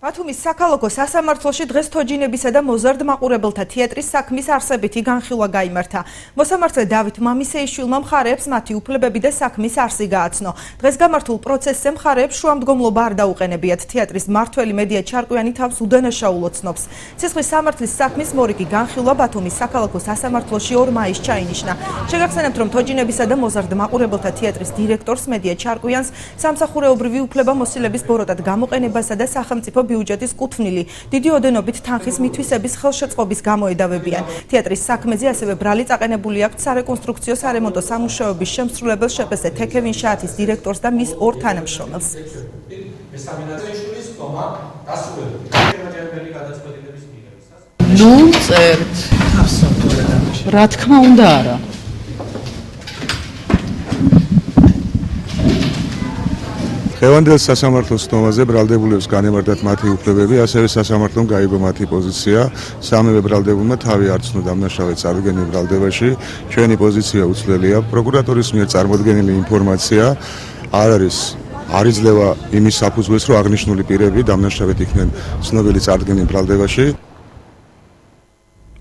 ბათუმის საქალაქო სასამართლოში დღეს თოჯინებისა და მოზარდ მაყურებელთა თეატრის საქმის არსებითი განხილვა გაიმართა. მოსამართლე დავით მამისეიშვილმა მხარეებს მათი უფლებები და საქმის არსი გააცნო. დღეს გამართულ პროცესზე მხარეებს შუამდგომლობა არ დაუყენებიათ. თეატრის მმართველი მედია ჩარკვიანი თავს უდანაშაულოდ ცნობს. ცისხლის სამართლის საქმის მორიგი განხილვა ბათუმის საქალაქო სასამართლოში 2 მაისს ჩაინიშნა. შეგახსენებთ, რომ თოჯინებისა და მოზარდ მაყურებელთა თეატრის დირექტორს მედია ჩარკვიანს სამსახურეობრივი უფლებამოსილების ბოროტად გამოყენებასა და სახელმწიფო ბიუჯეტის კუთვნილი დიდი ოდენობით თანხის მითვისების ხელშეწყობის გამოედავებიან. თეატრის საქმეზე ასევე ბრალი წაყენებული აქვთ სარეკონსტრუქციო სარემონტო სამუშაოების შემსრულებელ შეპესე თექევინშაათის დირექტორს და მის 2 თანამშრომელს. ნუ წერთ. რა თქმა უნდა არა. ხევანდელ სასამართლოს ცნობაზე ბრალდებულებს განემართათ მათი უფლებები, ასევე სასამართლომ გაიგო მათი პოზიცია. სამივე ბრალდებულმა თავი არ ცნო დამნაშავედ წარდგენილ ბრალდებაში. ჩვენი პოზიცია უცვლელია. პროკურატურის მიერ წარმოდგენილი ინფორმაცია არ იძლევა იმის საფუძველს, რომ აღნიშნული პირები დამნაშავედ იქნენ ცნობილი წარდგენილ ბრალდებაში.